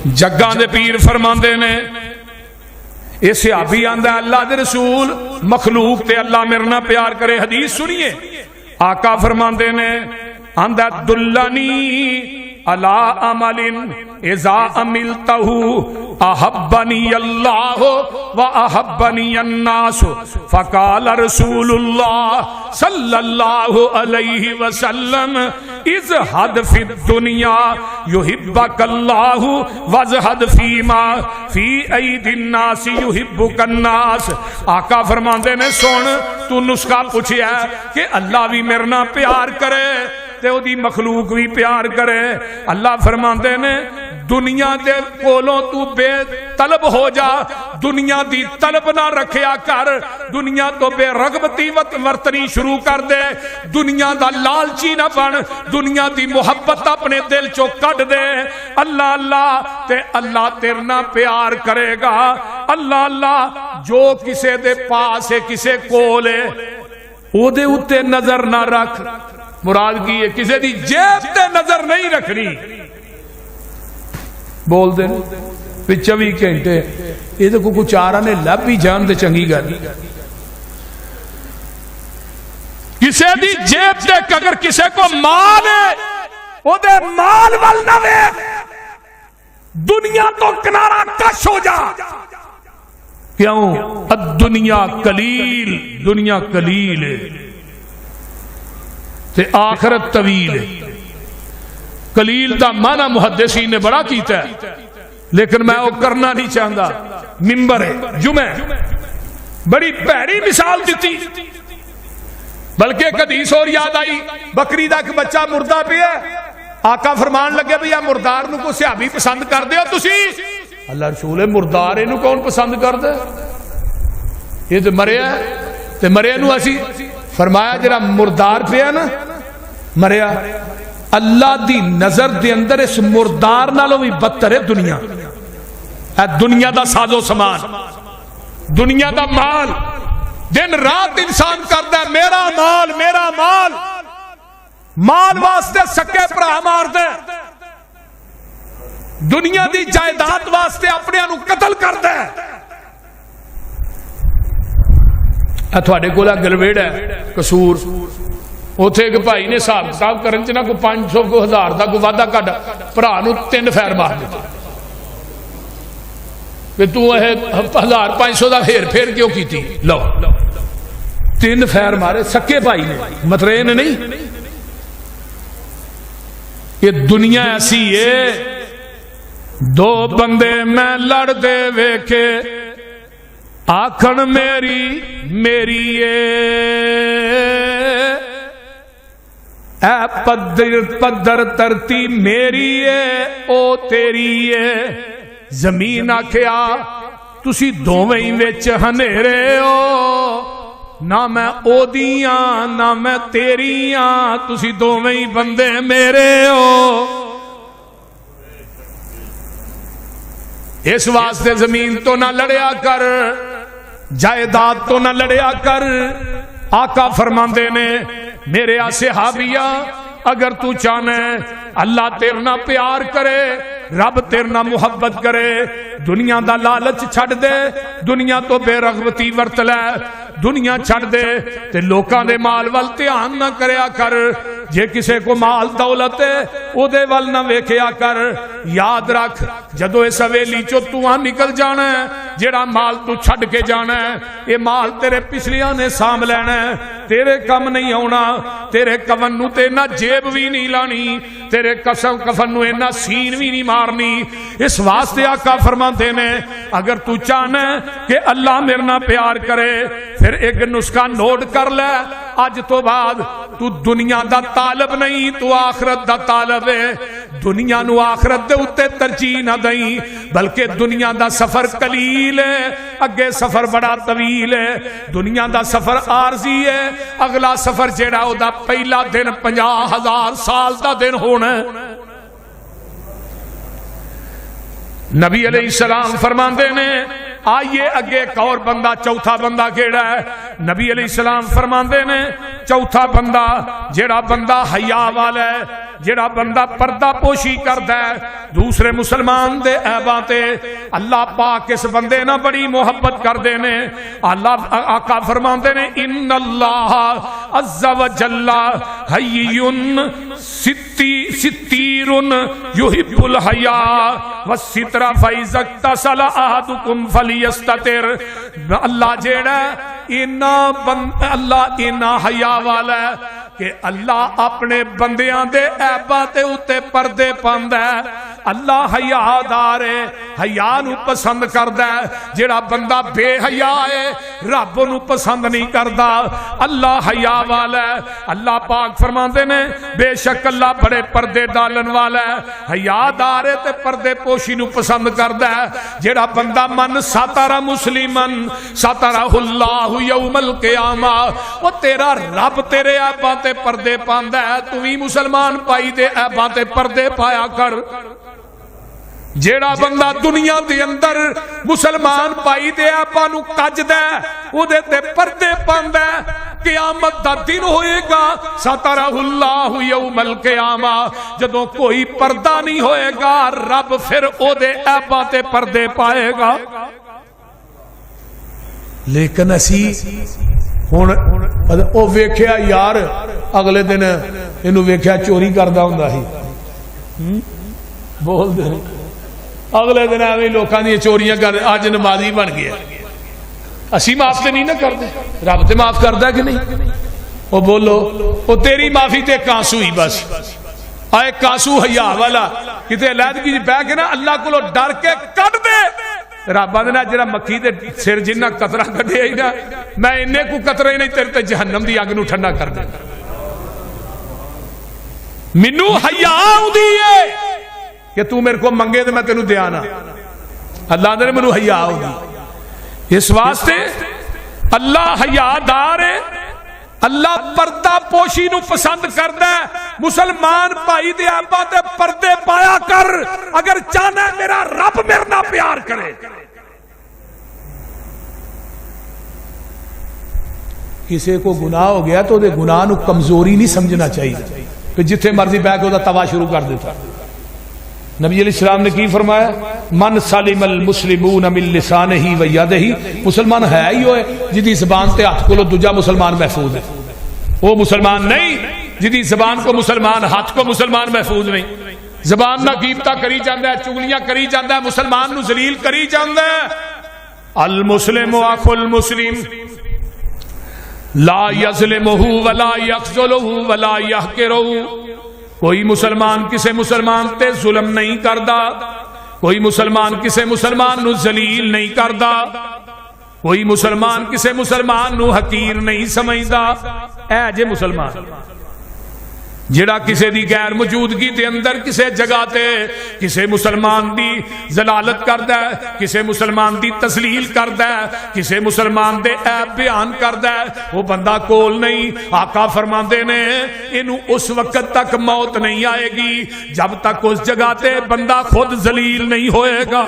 جگاں دے پیر فرماندے نے یہ صحابی آندا اللہ دے رسول مخلوق تے اللہ میرے نال پیار کرے. حدیث سنیے آقا فرماندے نے آندا دلنی علی عمل اذا عملتہ احبنی اللہ و احبنی الناس فقال رسول اللہ صلی اللہ علیہ وسلم ازہد فی الدنیا یحبک اللہ وازہد فیما فی ایدی الناس یحبک الناس. آقا فرماندے نے سن تو نسخہ پوچھیا کہ اللہ بھی میرے نال پیار کرے تے او دی مخلوق بھی پیار کرے. اللہ فرماندے نے دنیا دے کولوں تو بے طلب ہو جا, دنیا دی طلب نہ رکھیا کر, دنیا تو بے رغبتی ورتنی شروع کر دے, دنیا دا لالچی نہ بن, دنیا دی محبت اپنے دل چو کٹ دے. اللہ اللہ تے اللہ تیرے نال پیار کرے گا. اللہ اللہ جو کسے دے پاس ہے کسے کول ہے او دے اتے نظر نہ رکھ. مراد کی ہے کسے دی جیب تے نظر نہیں رکھنی. بول دے 24 گھنٹے یہ تو کچھ آرہ نے لب بھی جان دے چنگی گل. کسے دی جیب تے اگر کسے کو مال ہے او دے مال وال نہ ویکھ, دنیا تو کنارہ کش ہو جا. کیوں؟ الدنیا قلیل, دنیا قلیل ہے تے آخرت طویل ہے. قلیل دا معنی محدثین نے بڑا کیتا ہے لیکن میں وہ کرنا نہیں چاہتا. ممبر ہے جمعہ بڑی پیڑی مثال دیتی, بلکہ ایک حدیث اور یاد آئی. بکری دا ایک بچہ مردہ پہ ہے, آقا فرمان لگے بھئی مردار نو کو صحابی پسند کر دے ہو تسی. اللہ رسول مردار انہوں کون پسند کر دے, یہ تو مریا ہے تے مریا نو اسی فرمایا جرا مردار پہ ہے نا مریا, اللہ دی نظر دے اندر اس مردار نالوں بھی بدتر ہے دنیا. دنیا دا ساز و سامان, دنیا دا مال, دن رات انسان کردا ہے میرا مال میرا مال, مال واسطے سکے بھرا مار دے, دنیا دی جائیداد واسطے اپنے انو قتل کردا ہے. تھوڑے کولا گلویڑ ہے قصور, اوتھے ایک بھائی نے حساب کتاب کرن چ نہ کو 500 کو 1000 دا کو وعدہ کڈ بھرا نو 3 فیر مار دیتا کہ تو 1500 دا پھیر کیوں کیتی. لو 3 فیر مارے سکے بھائی نے, مترین نہیں. یہ دنیا ایسی ہے, دو بندے میں لڑ دے ویکھے آکھن میری میری اے پدر ترتی میری ہے او تیری ہے. زمین آکھیا تسی دوویں وچ ہنیرے ہو, نہ میں او دیاں نہ میں تیریاں, تسی دوویں بندے میرے ہو. اس واسطے زمین تو نہ لڑیا کر, جائیداد تو نہ لڑیا کر. آقا فرماندے نے میرے صحابیہ اگر تو چاہنے اللہ تیرے نال پیار کرے, رب تیرے نال محبت کرے, دنیا دا لالچ چھڑ دے, دنیا تو بے رغبتی ورت لے, دنیا چھڑ دے تے لوکاں دے مال وال دھیان نہ کریا کر. جے کسے کو مال دولت ہے او دے وال نہ ویکھیا کر. یاد رکھ جدو اس حویلی چو تو نکل جانا ہے, جیڑا مال تو چھڑ کے جانا ہے, یہ مال تیرے پچھلیاں نے سام لینا ہے, تیرے کم نہیں ہونا. تیرے کفن نو تے نہ جیب بھی نہیں لانی, تیرے کفن نو نہ سین بھی نہیں مارنی. اس واسطے آقا فرماتے نے اگر تو چاہنا ہے کہ اللہ میرے نال پیار کرے پھر ایک نسخہ نوٹ کر لے, اج تو بعد تو دنیا دا طالب نہیں, تو آخرت دا طالب ہے. دنیا نو آخرت دے اتے ترجیح نہ دیں, بلکہ دنیا دا سفر قلیل ہے, اگے سفر بڑا طویل ہے. دنیا دا سفر عارضی ہے, اگلا سفر جیڑا او دا پہلا دن 50,000 سال دا دن ہونا ہے. نبی علیہ السلام فرماندے نے آئیے اگے ایک اور بندہ, چوتھا بندہ کیڑا ہے؟ نبی علیہ السلام فرماندے نے چوتھا بندہ جیڑا بندہ حیا والا ہے, جڑا بندہ پردہ پوشی کردا ہے دوسرے مسلمان دے عیباں تے، اللہ پاک اس بندے نہ بڑی محبت کردے نے۔ اللہ آقا فرماندے نے ان اللہ عز وجل حی ستیر یحب الحیاء والستر فاذا اغتسل احدکم فلیستتر۔ اللہ جیڑا اللہ اینا حیا والا ہے کہ اللہ اپنے بندیاں دے عیباں تے اوتے پردے پاندا ہے۔ اللہ حیا دار ہے، حیا نو پسند کردا ہے۔ جڑا بندہ بے حیا ہے رب نو پسند نہیں کردا۔ اللہ حیا والا ہے۔ اللہ پاک فرماندے نے بے شک اللہ بڑے پردے ڈالن والا ہے، حیا دار ہے تے پردے پوشی نو پسند کردا ہے۔ جڑا بندہ من ساتارا مسلمن ساتارہ اللہ یوم القیامہ، وہ تیرا رب تیرے عیباں تے پردے پاندا ہے، تو بھی مسلمان پائی دے عیباں تے پردے پایا کر۔ جیڑا بندہ دنیا دے اندر مسلمان پائی دے عیباں نو کجدا ہے، او دے تے پردے پاندا ہے، قیامت دا دن ہوئے گا سترہ اللہ یوم القیامہ، جدوں کوئی پردہ نہیں ہوئے گا رب پھر او دے عیباں تے پردے پائے گا۔ لیکن اسی ہن او ویکھیا یار اگلے دن اینو ویکھیا چوری کردا ہوندا سی، بول دے اگلے دن ایویں لوکاں دی چوریاں کر اج نمازی بن گیا۔ اسی معاف تے نہیں نہ کردے، رب تے معاف کردا کہ نہیں؟ او بولو او تیری معافی تے کانسو ہی بس آئے کانسو حیا والا کتے علیحدگی بہ کے نا اللہ کولو ڈر کے کڈ دے۔ رب آندے جڑا مکھی دے سر جنہ قطرہ کڈیا ہی نا میں اننے کو قطرہ ہی نہیں تیرے تے جہنم دی اگ نو ٹھنڈا کر دے۔ مینوں حیا آؤندی ہے کہ تو میرے کو منگے تو میں تینوں دیا نا، اللہ نے مینوں حیا آؤندی۔ اس واسطے اللہ حیا دار ہے، اللہ پردہ پوشی نو پسند کردا ہے۔ مسلمان بھائی دے عیباں تے پردے پایا کر اگر چاہنا ہے میرا رب میرے نال پیار کرے۔ کسی کو گناہ ہو گیا تو دے گناہ نو کمزوری نہیں سمجھنا چاہیے کہ جتھے مرضی بیٹھ کے دا توا شروع کر دیتا۔ نبی علیہ السلام نے کی فرمایا من سلم المسلمون من لسانہ و یدہ، مسلمان ہے ہی ہوئے جدی زبان تے ہاتھ کو دوجا مسلمان محفوظ ہے، وہ مسلمان نہیں جدی زبان کو مسلمان ہاتھ کو مسلمان محفوظ نہیں۔ زبان نہ غیبتاں کری جاندا ہے، چگلیاں کری جاندا ہے، مسلمان نو ذلیل کری جاندا ہے۔ المسلم اخو المسلم لا یظلمہ ولا یخذلہ ولا یحقرہ، کوئی مسلمان کسے مسلمان تے ظلم نہیں کردا، کوئی مسلمان کسے مسلمان نو ذلیل نہیں کردا، کوئی مسلمان کسے مسلمان نو حقیر نہیں سمجھدا۔ اے جے مسلمان جڑا کسے دی غیر موجودگی دے اندر کسے جگہ تے کسے مسلمان دی ضلالت کردا ہے، کسے مسلمان دی تذلیل کردا ہے، کسے مسلمان دے عیب بیان کردا ہے، وہ بندہ کول نہیں۔ آقا فرماندے نے اینو اس وقت تک موت نہیں آئے گی جب تک اس جگہ تے بندہ خود ذلیل نہیں ہوئے گا۔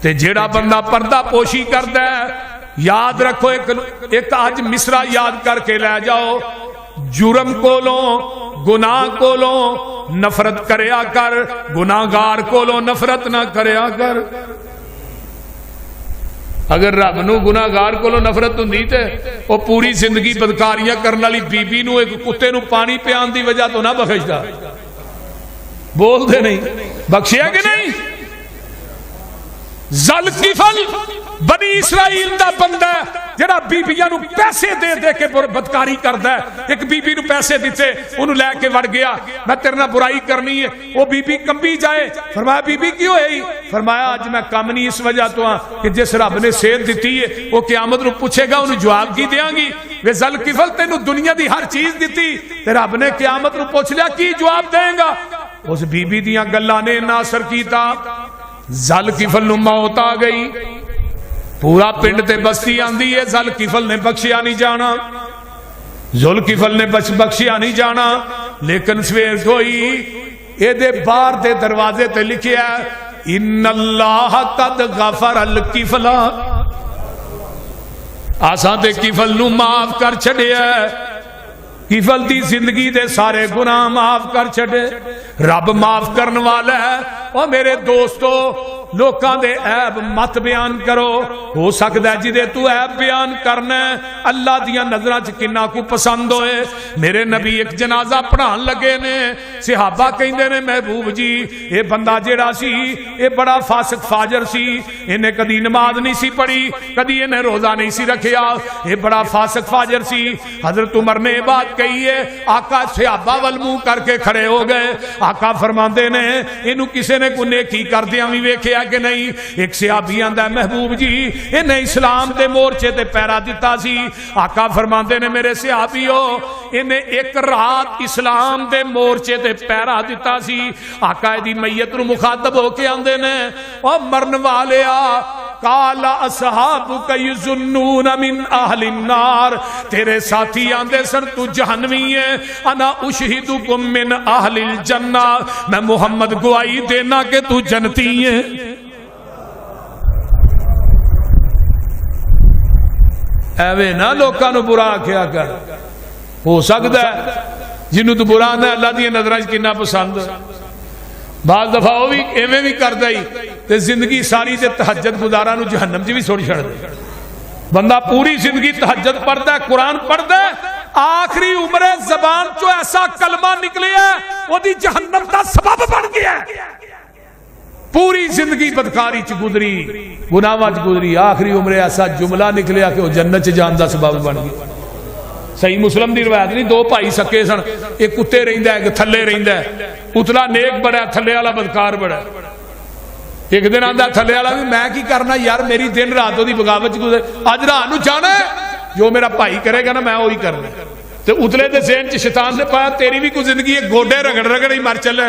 تے جڑا بندہ پردہ پوشی کردا ہے، یاد رکھو ایک آج مصرع یاد کر کے لے جاؤ، جرم کولوں گناہ کولوں نفرت کریا کر، گناہگار کولوں نفرت نہ کریا کر۔ اگر رب نو گناہگار کولوں نفرت ہوندی تے او پوری زندگی بدکاریاں کرن والی بی بی نو ایک کتے نو پانی پیان دی وجہ تو نہ بخشدا، بول دے نہیں بخشیا کہ نہیں؟ ذوالکفل بنی اسرائیل دا بندہ جڑا بیبیاں نو پیسے دے دے کے بدکاری کردا ہے۔ ایک بی بی نو پیسے دیتے انہوں لے کے وڑ گیا میں تیرے نال برائی کرنی ہے، وہ بی بی کمبی جائے، فرمایا بی بی کیوں ہے؟ فرمایا اج میں کم نہیں اس وجہ تو ہاں کہ جس رب نے صحت دیتی ہے وہ قیامت نو پوچھے گا انہوں جواب کی دیاں گی؟ وے ذوالکفل تینوں دنیا دی ہر چیز دیتی تے رب نے قیامت نو پوچھ لیا کی جواب دیں گا؟ اس بی بی دیاں گلاں نے نہ اثر کیتا، ذوالکفل نو موت آ گئی، پورا پنڈ تے بستی آندی ہے ذوالکفل نے بخشیا نہیں جانا، ذوالکفل نے بخشیا نہیں جانا۔ لیکن سویر کوئی اے دے باہر دے دروازے تے لکھیا ہے ان اللہ قد غفر الکفل، آساں تے کفل نو معاف کر چھڑیا ہے۔ کفل دی زندگی دے سارے گناہ معاف کر چھڑے. رب معاف کرن والا ہے. او میرے دوستو لوکاں دے عیب مت بیان کرو. ہو سکتا ہے جدے تو عیب بیان کرنا ہے اللہ دیاں نظراں چ کنا کو پسند ہوئے. میرے نبی ایک جنازہ پڑھان لگے نے, صحابہ کہندے نے محبوب جی اے بندہ جیڑا سی اے بڑا فاسق فاجر سی, انہیں کدی نماز نہیں سی پڑھی, کدی انہیں روزہ نہیں سی رکھیا, اے بڑا فاسق فاجر سی. حضرت عمر نے بات کہی ہے. آقا صحابہ ول منہ کر کے کھڑے ہو گئے. آقا فرماندے نے اینو کسے نے کوئی نیکی کردیاں وی ویکھیا کہ نہیں؟ ایک صحابی آندا ہے محبوب جی انہیں اسلام دے مورچے تے پیرا دیتا سی. آقا فرماندے نے میرے صحابیو انہیں ایک رات اسلام دے مورچے تے پیرا دیتا سی. آقا دی میت نو مخاطب ہو کے آندے نے او مرن والیا قال اصحابک یظنون من اہل النار, تیرے ساتھی آندے سن تو جہنمی ہے. انا اشہدکم من اہل الجنہ, میں محمد گواہی دینا کہ تو جنتی ہے. ایویں نہ لوکاں نو برا کیا کر. ہو سکتا ہے جنوں تو برا نہ اللہ دی نظراں وچ کنا پسند. بعض دفعہ وہ بھی ایویں بھی کردا ہی تے زندگی ساری تے تہجد گزاراں نو جہنم وچ بھی چھوڑ چھڑ دے. بندہ پوری زندگی تہجد پڑھدا ہے, قرآن پڑھدا ہے, آخری عمر زبان چو ایسا کلمہ نکلے ہے وہ دی جہنم دا سبب بن گیا ہے. پوری زندگی بدکاری چ گزری, گناہاں چ گزری, آخری عمر ایسا جملہ نکلیا کہ وہ جنت چ جان دا سبب بن گیا. صحیح مسلم دی روایت نہیں, دو بھائی سکے سن, ایک کتے رہندا ہے ایک تھلے رہندا ہے. اتلا نیک بڑا تھلے والا بدکار بڑا. ایک دن آندا تھلے والا بھی میں کی کرنا یار, میری دن رات دی بغاوت گزر, اج رات نو جانا ہے, جو میرا بھائی کرے گا نا میں وہی کرنا. تے اتلے دے ذہن چ شیطان نے پایا تیری بھی کوئی زندگی ہے گوڈے رگڑ رگڑ ہی مر چلے,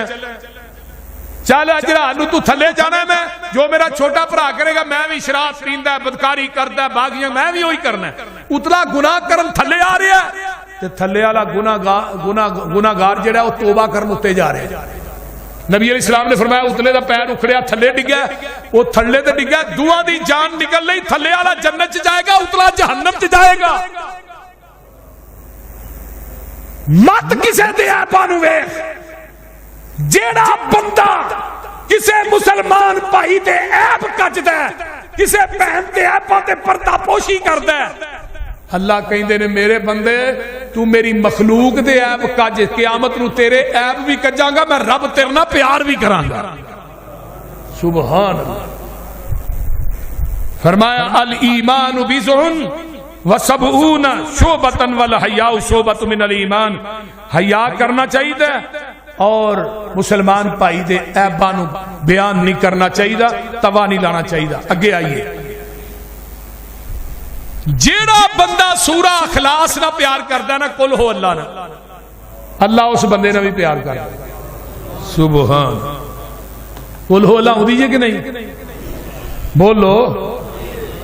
چل اج رات نو تو تھلے جانا ہے, میں جو میرا چھوٹا بھرا کرے گا میں بھی شراب پیندا ہے بدکاری کردا ہے باغیاں میں بھی وہی کرنا ہے. اتلا گناہ کرن تھلے آ رہا ہے تے تھلے والا گناہگار جڑا وہ توبہ کرن اتے جا رہا ہے. نبی علیہ السلام نے فرمایا اتلے دا پیر اکھڑیا تھلے ڈگیا, وہ تھلے تے ڈگیا دعا دی جان نکل لئی, تھلے والا جنت چ جائے گا اتلا جہنم چ جائے گا. مت کسے دے عیباں نو ویکھ. جیڑا بندہ کسے مسلمان بھائی دے عیب کجدا ہے, کسے بہن دے عیباں تے پردہ پوشی کردا ہے, اللہ کہندے نے میرے بندے تو میری مخلوق دے عیب کج, قیامت نو تیرے عیب بھی کجاں گا, میں رب تیرے نال پیار بھی کراں گا. سبحان اللہ. فرمایا الایمان بضع وسبعون شعبۃ والحیاء شعبۃ من الایمان. حیا کرنا چاہیے اور مسلمان بھائی دے عیباں نو بیان نہیں کرنا چاہیے, توا نہیں لانا چاہیے. اگے آئیے. جیڑا بندہ سورہ اخلاص نہ پیار کردا نا قل ہو اللہ نہ, اللہ اس بندے نے بھی پیار کردا. سبحان. قل ہو اللہ ہوندی ہے کہ نہیں؟ بولو.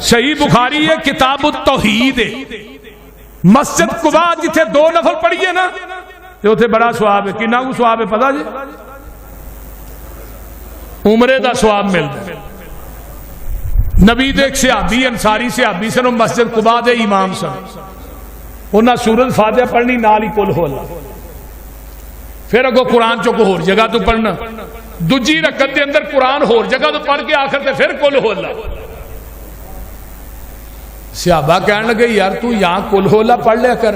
صحیح بخاری ہے کتاب التوحید ہے. مسجد قباء جتھے 2 نفل پڑھیے نا تے اوتھے بڑا ثواب ہے. کنا کو ثواب ہے پتہ جی؟ عمرے دا ثواب ملدا ہے. نبی دے ایک صحابی انصاری صحابی سن, مسجد قباء دے امام سن. انہاں سورۃ فاتحہ پڑھنی نال ہی قل ہو اللہ, پھر اگو قرآن چو کو ہور جگہ تو پڑھنا, دوجی رکعت دے اندر قرآن ہور جگہ تو پڑھ کے آخر تے پھر قل ہو اللہ. صحابہ کہنے لگے یار تو یہاں قل ہو اللہ پڑھ لیا کر,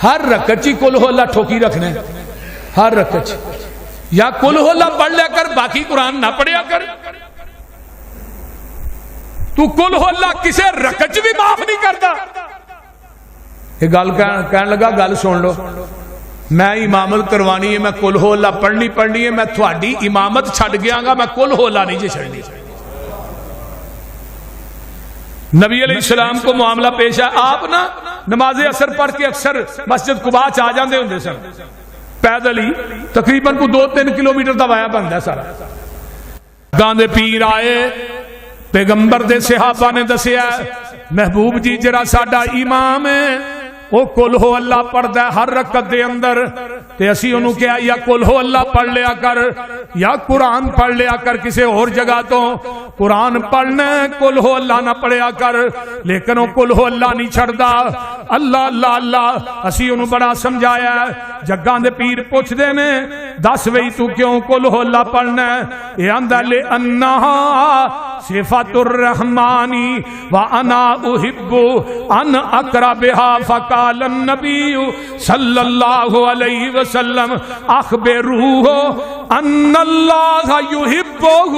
ہر رکعت چی قل ہو اللہ ٹھوکی رکھنا ہے, ہر رکعت چی یا قل ہو اللہ پڑھ لیا کر, باقی قرآن نہ پڑھیا کر. تو قل ہو اللہ کسے رکعت بھی معاف نہیں کرتا. یہ گل کہنے لگا گل سن لو, میں امامت کروانی ہے, میں قل ہو اللہ پڑھنی ہے, میں تھوڑی امامت چھڑ گیا گا, میں قل ہو اللہ نہیں جے چھڑنی. نبی علیہ السلام کو معاملہ پیش ہے. آپ نا نماز اثر پڑھ کے اکثر مسجد قباء آ جاندے ہوندے سن پیدل ہی, تقریباً کو 2-3 کلومیٹر دا وایا بندا ہے سارا. گاندے پیر آئے, پیغمبر دے صحابہ نے دسیا محبوب جی جرا ساڈا امام ہے وہ قل ہو اللہ پڑھدا ہے ہر رکعت دے اندر. تے اسی انہوں کہا یا قل ہو اللہ پڑھ لیا کر یا قرآن پڑھ لیا کر کسی اور جگہ تو قرآن پڑھنا قل ہو اللہ نہ پڑھیا کر لیکن وہ قل ہو اللہ نہیں چھڑدا اللہ اللہ اللہ اسی انہوں بڑا سمجھایا ہے جگان دے پیر پوچھ دے نے دس وہی تو کیوں قل ہو اللہ پڑھنا ہے یہ اندہ لے انہا صفات الرحمانی وانا احب ان اقربها فقال النبی صلی اللہ علیہ وسلم اخبروہ ان اللہ یحبہ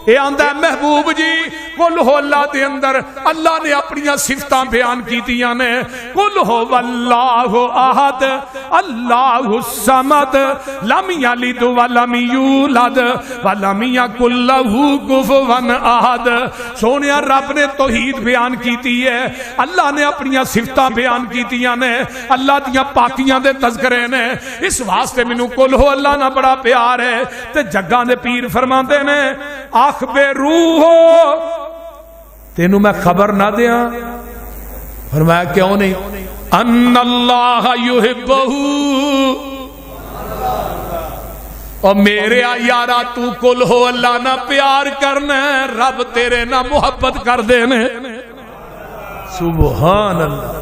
اے آندہ محبوب جی قل ہو اللہ دے اندر اللہ نے اپنی صفتاں بیان کیتیاں نے قل ہو واللہ احد اللہ الصمد لم یلد ولم یولد ولم یکن لہ کفوا احد سونیا رب نے توحید بیان کیتی ہے اللہ نے اپنی صفتاں بیان کیتیاں نے اللہ دیاں پاکیاں دے تذکرے نے اس واسطے مینوں قل ہو اللہ نہ بڑا پیار ہے تے جگاں دے پیر فرماندے نے اخبروہ تینوں میں خبر نہ دیاں فرمایا کیوں نہیں ان اللہ یحبہ اور میرے یارا تو قل ہو اللہ نہ پیار کرنا رب تیرے نہ محبت کر دینے سبحان اللہ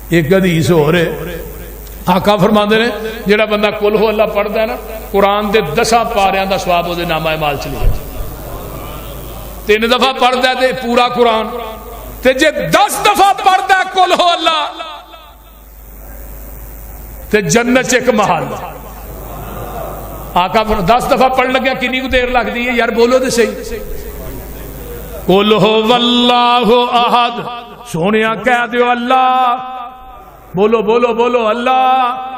ایک حدیث ہو رہے آقا فرماندے نے جڑا بندہ قل ہو اللہ پڑھدا ہے نا قرآن دے 10 پاریاں دا ثواب اودے نامہ اعمال چ لکھیا 3 دفعہ پڑھدا ہے تے پورا قرآن تے جے 10 دفعہ پڑھدا ہے قل ہو اللہ تے جنت ایک محل آقا 10 دفعہ پڑھ لگیا کنی کو دیر لگ دی ہے یار بولو تے صحیح قل ہو واللہ احد سونیا کہہ دیو اللہ بولو بولو بولو اللہ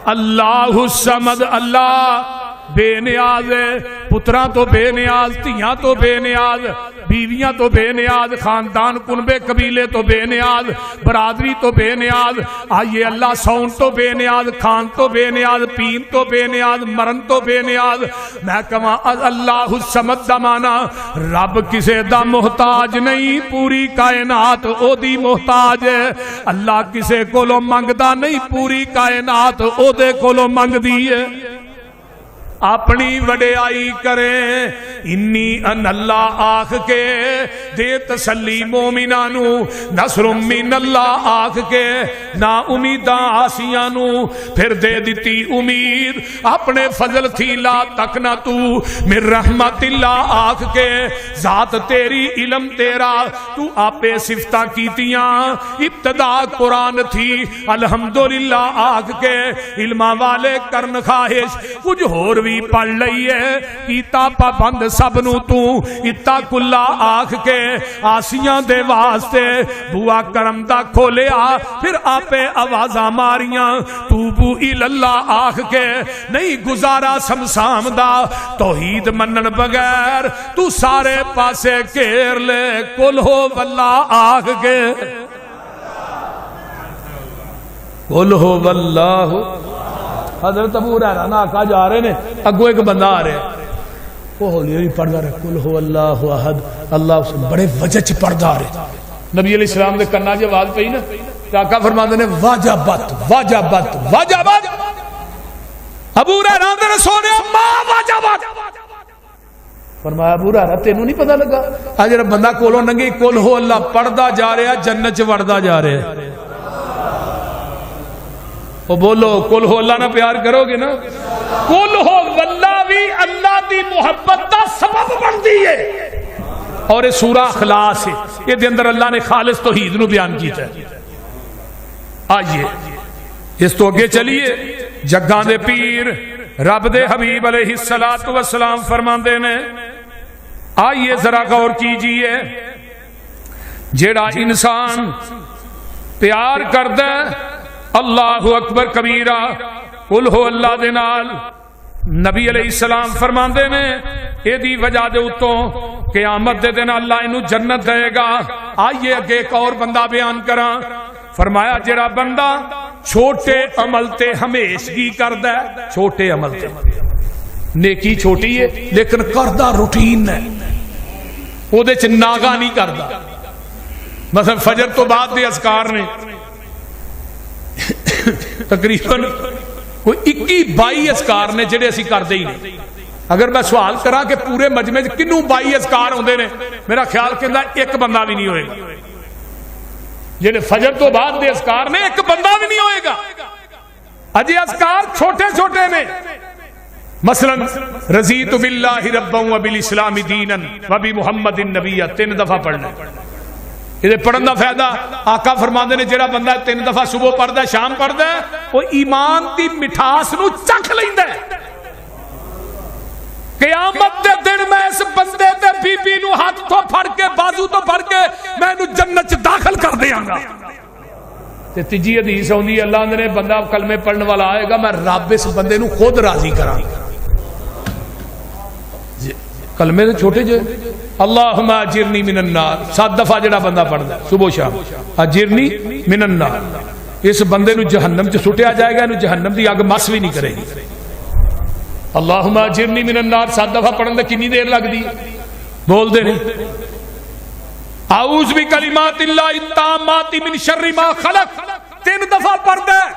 اللہ الصمد اللہ بے نیاز ہے پتراں تو بے نیاز تیاں تو بے نیاز بیویاں تو بے نیاز خاندان کنبے قبیلے تو بے نیاز برادری تو بے نیاز آئیے اللہ سون تو بے نیاز کھان تو بے نیاز پین تو بے نیاز مرن تو بے نیاز میں کہاں اللہ الصمد دا مانا رب کسے دا محتاج نہیں پوری کائنات او دی محتاج ہے اللہ کسے کولو منگدا نہیں پوری کائنات او دے کولو منگ دی ہے اپنی وڈیائی کریں انی ان اللہ آخ کے دے تسلی مومنانو نصر من اللہ آخ کے نا امیداں آسیانو پھر دے دیتی امید اپنے فضل تھی لا تک نہ تو من رحمت اللہ آخ کے ذات تیری علم تیرا تو آپے صفتہ کیتیاں ابتدا قرآن تھی الحمدللہ آخ کے علمہ والے کرن خواہش کچھ ہور بھی پڑھ لئیے کیتا پابند سب نو تو اتق اللہ آکھ کے آسیاں دے واسطے بوا کرم دا کھولیا پھر آپے آوازاں ماریاں توبو الاللہ آکھ کے نہیں گزارا سمسام دا توحید منن بغیر تو سارے پاسے کیر لے قل ہو واللہ آکھ کے قل ہو واللہ حضرت ابو ہریرہ نا آقا جا رہے نے اگو ایک بندہ آ رہے وہ ہولی ہولی پڑھدا رہے قل هو اللہ احد اللہ سے بڑے وجہ چ پڑھدا رہے نبی علیہ السلام دے کنا جے آواز پئی نا تے آقا فرماندے نے واجبت واجبت واجبت ابو ہریرہ نے سونے ما واجبت فرمایا ابو ہریرہ تینوں نہیں پتہ لگا آ جڑا بندہ کولوں ننگی قل هو اللہ پڑھدا جا رہا جنت چ وڑدا جا رہا ہے وہ بولو قل ہو اللہ نہ پیار کرو گے نا قل ہو واللہ بھی اللہ دی محبت دا سبب بن دی ہے اور یہ سورہ اخلاص ہے یہ دے اندر اللہ نے خالص توحید نو بیان کیتا ہے آئیے اس تو اگے چلیے جگاں دے پیر رب دے حبیب علیہ السلام فرماندے نے آئیے ذرا غور کیجئے جیڑا انسان پیار کردہ اللہ اکبر کبیرہ قل ہو اللہ دے نال نبی علیہ السلام فرماندے نے اے دی وجہ دے اتوں قیامت دے دن اللہ انہوں جنت دے گا آئیے اگے ایک اور بندہ بیان کراں فرمایا جڑا بندہ چھوٹے عمل تے ہمیشگی کردہ ہے چھوٹے عمل تے نیکی چھوٹی ہے لیکن کردہ روٹین ہے وہ دے چ ناغا نہیں کردہ مثلا فجر تو بعد دے اذکار نے تقریباً کوئی 21-22 اذکار نے جڑے اسی کرتے ہی نہیں. اگر میں سوال کرا کہ پورے مجمع کنوں 22 اذکار ہوندے نے, میرا خیال کہندا ایک بندہ بھی نہیں ہوئے گا. جڑے فجر تو بعد دے اذکار نے ایک بندہ بھی نہیں ہوئے گا. اجے اذکار چھوٹے چھوٹے نے. مثلا رضیت باللہ ربا وبالاسلام دینا وبمحمد نبیا 3 دفعہ پڑھنا. یہ پڑھن دا فائدہ آقا فرماندے نے جڑا بندہ 3 دفعہ صبح پڑھدا ہے شام پڑھدا ہے وہ ایمان دی مٹھاس نو چکھ لیندا ہے. قیامت دے دن میں اس بندے تے بی بی نو ہاتھ تو پھڑ کے بازو تو پھڑ کے میں نو جنت چ داخل کر دیاں گا. تے تیجی حدیث ہوندی ہے اللہ نے بندہ کلمے پڑھنے والا آئے گا میں رب اس بندے نو خود راضی کراں. کلمے تو چھوٹے جو اللہم اجرنی من النار 7 دفعہ جڑا بندہ پڑھدا صبح شام اجرنی من النار, اس بندے نو جہنم چ سٹیا جائے گا, نو جہنم دی اگ مس بھی نہیں کرے گی. اللہم اجرنی من النار 7 دفعہ پڑھن تے کتنی دیر لگدی بول دے نہیں. اعوذ بکلمات اللہ التامات من شر ما خلق 3 دفعہ پڑھدا ہے.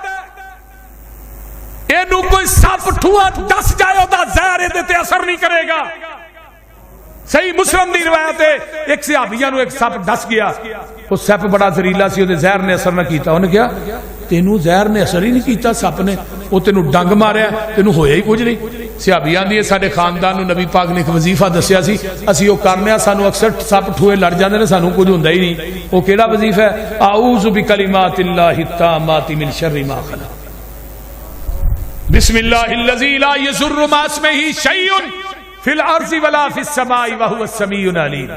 اینو کوئی سپ ٹھوا ڈس جائے او دا زہر دے تے اثر نہیں کرے گا. صحیح مسلم دی روایت ہے ایک صحابیہ نو ایک سپ ڈس گیا, وہ سپ بڑا زہریلا سی, او زہر نے اثر نہ کیتا. انہیں کہا تینوں زہر نے اثر ہی نہیں کیتا, سپ نے او تینوں ڈنگ ماریا, تینوں ہویا ہی کچھ نہیں. صحابیہ دی ساڈے خاندان نو نبی پاک نے ایک وظیفہ دسیا سی, اسی او کرنے سانو اکثر سپ ٹھوئے لڑ جاندے نے, سانو کچھ ہوندا ہی نہیں. او کیڑا وظیفہ ہے؟ اعوذ بکلمات اللہ التامات من شر ما خلق بسم اللہ الذی لا یضر مع اسمہ شیء فی الارض ولا فی السماء وهو السمیع العلیم.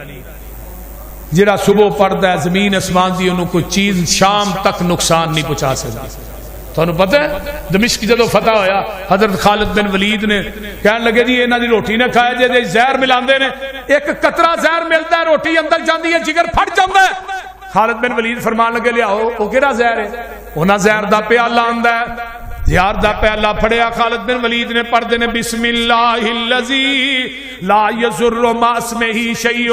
جڑا صبح پڑھدا ہے زمین اسمان دی انہوں کوئی چیز شام تک نقصان نہیں پہنچا سکتی. تھانوں پتہ ہے دمشق جدو فتح ہویا حضرت خالد بن ولید نے کہنے لگے جی انہاں دی روٹی نہ کھائے جے زہر ملاندے نے, ایک قطرہ زہر ملتا ہے روٹی اندر جاندی ہے جگر پھٹ جاندا ہے. خالد بن ولید فرمان لگے لیاؤ او کیڑا زہر ہے؟ انہاں زہر دا پیالہ آندا ہے. زہر دا پیالہ پڑھیا خالد بن ولید نے, پڑھدے نے بسم اللہ الذی لا یضر مع اسمہ شیء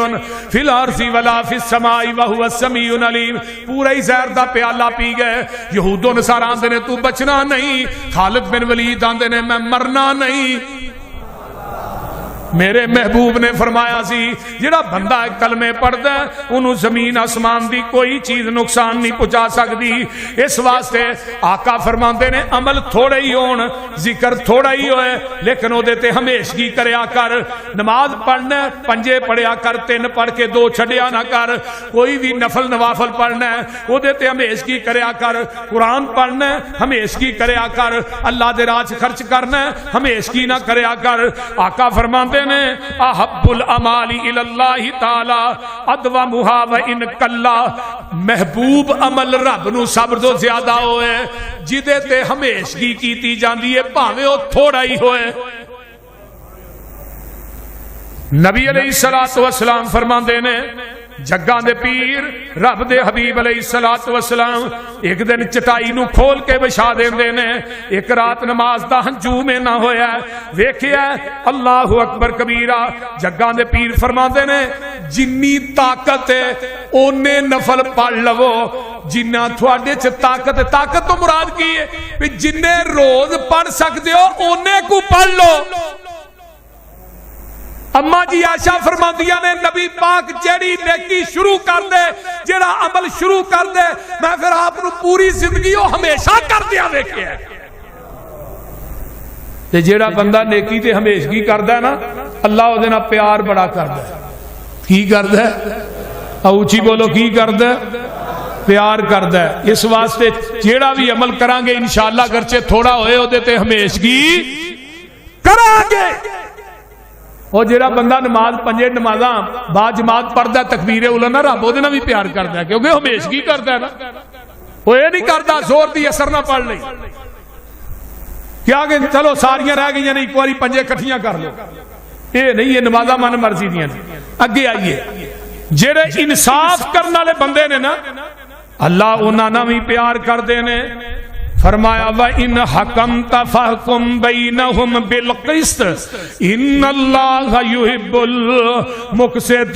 فی الارض ولا فی السماء وهو السمیع العلیم. پورا ہی زہر دا پیالہ پی گئے. یہود و نصارا آندے نے تو بچنا نہیں, خالد بن ولید آندے نے میں مرنا نہیں. میرے محبوب نے فرمایا سی جڑا بندہ کلمے پڑھدا ہے انہوں زمین آسمان دی کوئی چیز نقصان نہیں پہنچا سکتی. اس واسطے آقا فرماندے نے عمل تھوڑے ہی ہون, ذکر تھوڑا ہی ہوئے, لیکن او دے تے ہمیشگی کریا کر. نماز پڑھنا پنجے پڑھیا کر, 3 پڑھ کے 2 چھڈیا نہ کر. کوئی بھی نفل نوافل پڑھنا ہے او دے تے ہمیشگی کریا کر. قرآن پڑھنا ہمیشگی کریا کر. اللہ دے راہ خرچ کرنا ہمیشگی نہ کریا کر. آقا فرماندے نے احب الامال الی اللہ تعالی ادومھا وان کلا, محبوب عمل رب نو سب تو زیادہ ہوئے جدے تے ہمیشگی کیتی جاندی ہے بھاویں او تھوڑا ہی ہوئے. نبی علیہ الصلوۃ والسلام فرماندے نے جگاں دے پیر رب دے حبیب علیہ الصلوۃ والسلام ایک دن چٹائی نو کھول کے بچھا دیندے نے. ایک رات نماز دا ہنجوم نہ ہویا, ویکھیا اللہ اکبر کبیرہ. جگاں دے پیر فرماندے نے جنی طاقت ہے اونے نفل پڑھ لو جنہ تھوڑے چ طاقت. طاقت تو مراد کی ہے جننے روز پڑھ سکتے ہو اونے کو پڑھ لو. اما جی عائشہ فرماندیاں نے نبی پاک جیڑی نیکی شروع کر دے جیڑا عمل شروع کر دے میں پھر آپ نو پوری زندگی وہ ہمیشہ کر دیا ویکھیا. تے جیڑا بندہ نیکی تے ہمیشگی کردا ہے نا اللہ او دے نال پیار بڑا کردا ہے. کی کردا ہے؟ اونچی بولو کی کردا ہے؟ پیار کردا ہے. اس واسطے جیڑا بھی عمل کران گے انشاءاللہ گرچہ تھوڑا ہوئے او دے تے ہمیشگی کران گے. اور جیڑا بندہ نماز 5 نمازاں با جماعت پڑھدا ہے تکبیر اولا نہ رب اودے نال بھی پیار کردا ہے کیونکہ ہمیشگی کردا ہے نا. وہ یہ نہیں کردا زور دی اثر نہ پڑھ لئی کیا کہ چلو ساریاں رہ گئیاں نہیں ایک باری 5 اکٹھیاں کر لو. یہ نہیں, یہ نمازاں من مرضی دیاں. اگے آئیے جیڑے انصاف کرنے والے بندے نے نا اللہ انہاں نال بھی پیار کردے نے. فرمایا وَإِنْ حَكَمْتَ فَحْكُمْ بَيْنَهُمْ بِالْقِسْطِ إِنَّ اللَّهَ يُحِبُّ الْمُقْسِطِينَ.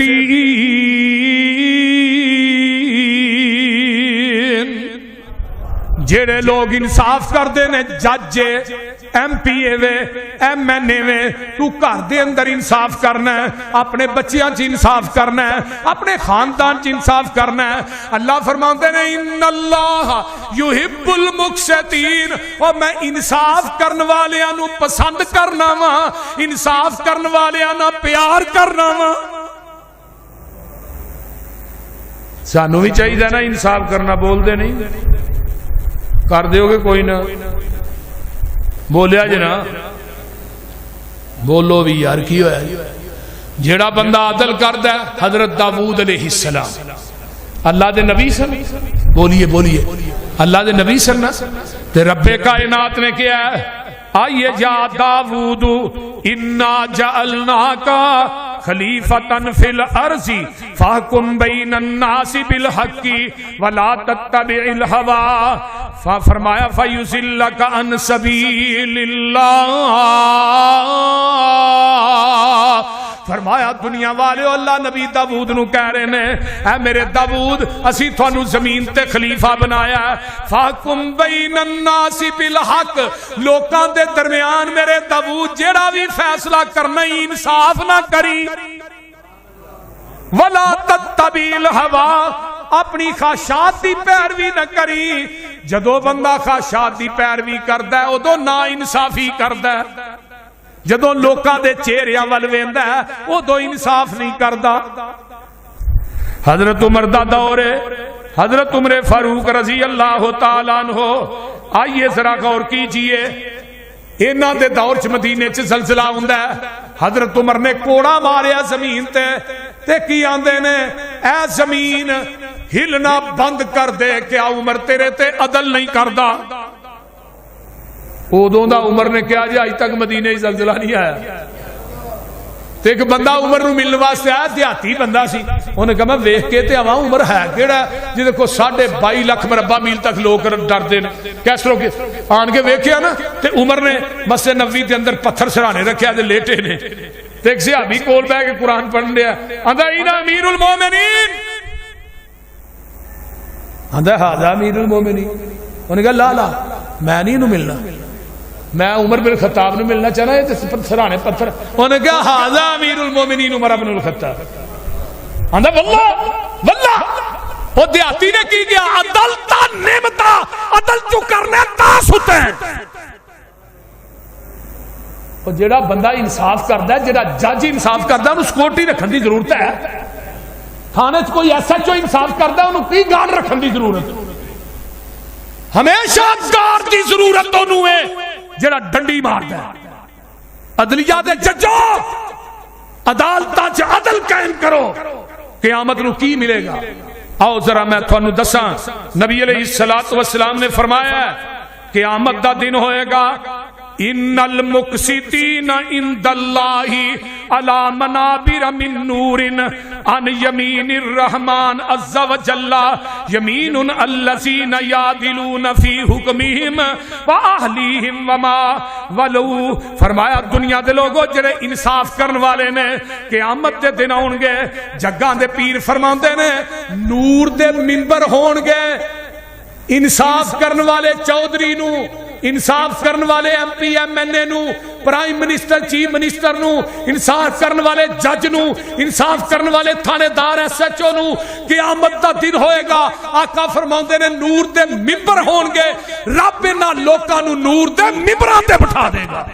جڑے لوگ انصاف کردے نے جج ایم پی اے وے ایم این اے وے تو گھر دے اندر انصاف کرنا ہے اپنے بچیاں چ انصاف کرنا ہے اپنے خاندان چ انصاف کرنا ہے اللہ فرماتے ہیں ان اللہ یحب المقسطین اور میں انصاف کرن والیاں نو پسند کرنا وا انصاف کرن والیاں نال پیار کرنا وا سانو بھی چاہیے نا انصاف کرنا بول دے نہیں کر دیو گے کوئی نہ بولیا جنا بولو بھی یار کی ہویا جیڑا بندہ عدل کردا ہے حضرت داؤد علیہ السلام اللہ دے نبی صلی بولیے بولیے اللہ دے نبی صلی تے رب کائنات نے کیا ہے آئیے جا داؤد انا جعلناکا خلیفتن فی الارض فاحکم بین الناس بالحق ولا تتبع الہوی فرمایا فیضلک عن سبیل اللہ فرمایا دنیا والے اللہ نبی داؤد نو کہہ رہے نے اے میرے داؤد اسی تھانو زمین تے خلیفہ بنایا ہے فاحکم بین الناس بالحق لوکاں دے درمیان میرے داؤد جیڑا بھی فیصلہ کرنا ہی انصاف نہ کری ولا تتبع الہوی اپنی خواہشات دی پیروی نہ کری جدو بندہ خواہشات دی پیروی کردا ہے ادو نا انصافی کردا ہے جدو لوکاں دے چہریاں ول ویندا ہے ادو انصاف نہیں کردا حضرت عمر دا دور ہے حضرت عمر فاروق رضی اللہ تعالی عنہ آئیے ذرا غور کیجئے انہاں دے دور چ مدینے چ زلزلہ ہوندا ہے حضرت عمر نے کوڑا ماریا زمین تے کی آندے نے اے زمین ہلنا بند کر دے کیا عمر تیرے تے عدل نہیں کردا ادوں دا عمر نے کیا جی اج تک مدینے چ زلزلہ نہیں آیا تے ایک بندہ عمر نو ملن واسطے آیا دیہاتی بندہ سی انہیں کہا میں ویکھ کے تے آواں عمر ہے کیڑا جے کو 22.5 لاکھ مربع میل تک لوگ ڈردے نے کیس لوگ آن کے ویکھیا نا تے عمر نے مسجد نبوی دے اندر پتھر سرانے رکھیا تے لیٹے نے تے ایک صحابی کول بیٹھ کے قرآن پڑھن دیا آندا اینا امیر المومنین آندا ھذا امیر المومنین انہیں کہا لا لا میں نہیں انہوں ملنا میں عمر بن خطاب نے ملنا چاہنا ہے تو سرانے پتھر انہوں نے کہا ھذا امیر المومنین عمر بن الخطاب آندا واللہ واللہ وہ دیہاتی نے کی گیا عدل تا نعمتا عدل تو کرنے تا ستے اور جڑا بندہ انصاف کردا ہے جڑا جج انصاف کردا ہے انہوں سکورٹی رکھن دی ضرورت ہے تھانے چ کوئی ایس ایچ او انصاف کردا ہے انہوں کی گارڈ رکھن دی ضرورت ہمیشہ گارڈ دی ضرورت انہوں ہے جڑا ڈنڈی ماردا ہے عدلیہ دے ججو عدالتاں چ عدل قائم کرو قیامت نو کی ملے گا آؤ ذرا میں تھانوں دساں نبی علیہ الصلوۃ والسلام نے فرمایا قیامت دا دن ہوئے گا ان المقسطین عند اللہ علی منابر من نور عن یمین الرحمن عز وجل یمین الذین یعدلون فی حکمہم واہلیہم وما ولو فرمایا دنیا دے لوگوں جڑے انصاف کرن والے نے قیامت دے دن آن گے جگاں دے پیر فرماندے نے نور دے منبر ہون گے انصاف کرن والے چودھری نو انصاف کرن والے ایم پی ایم این اے نو پرائم منسٹر چیف منسٹر نو انصاف کرن والے جج نو انصاف کرن والے تھانے دار ایس ایچ او نو قیامت دا دن ہوئے گا آقا فرماندے نے نور دے ممبر ہون گے رب انہاں لوکاں نو نور دے ممبراں تے بٹھا دے گا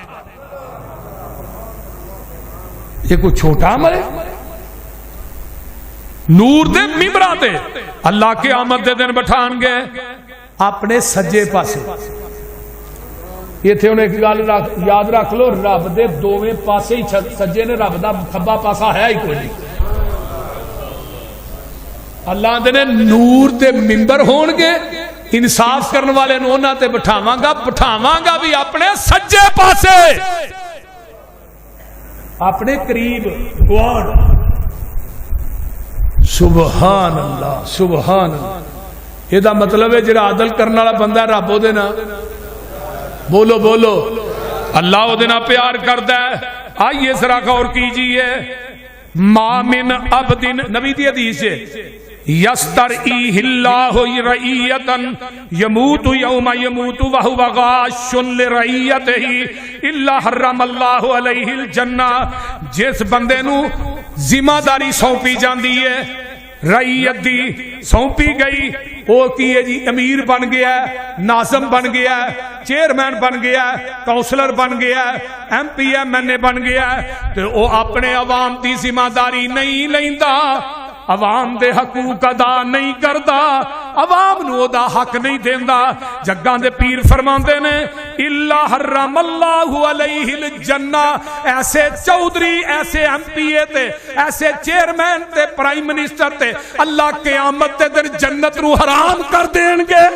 یہ کوئی چھوٹا عمل ہے نور دے ممبراں تے اللہ قیامت دے دن بٹھان گے اپنے سجے پاسے یہ تھے انہیں ایک گل یاد رکھ لو رب دے دوویں پاسے ہی سجے نے رب دا کھبا پاسا ہے ہی کوئی نہیں اللہ دے نے نور دے منبر ہون گے انصاف کرن والے نو انہاں تے بٹھاواں گا بھی اپنے سجے پاسے اپنے قریب گوان سبحان اللہ سبحان اللہ یہ دا مطلب ہے جڑا عدل کرنے والا بندہ رب او دے نا بولو بولو اللہ او دے نا پیار کردا ہے آئیے ذرا غور کیجئے ما من عبد نبی دی حدیث ہے یسترعیہ اللہ رعیتا یموت یوم یموت وہو غاش لرعیتہ الا حرم اللہ علیہ الجنہ. جس بندے نو ذمہ داری سونپی جاندی ہے، رعیت دی سونپی گئی، وہ کی ہے جی امیر بن گیا ہے، ناظم بن گیا ہے، چیئرمین بن گیا ہے، کونسلر بن گیا ہے، ایم پی ایم این اے بن گیا ہے، تو وہ اپنے عوام دی ذمہ داری نہیں لیندا، عوام دے حقوق ادا نہیں کردا، عوام نو دا حق نہیں دیندا. جگاں دے پیر فرماندے نے الا حرم اللہ علیہ الجنہ. ایسے چودھری، ایسے ایم پی اے تے، ایسے چیئرمین تے، پرائم منسٹر تے اللہ قیامت دے دن جنت نو حرام کر دین گے.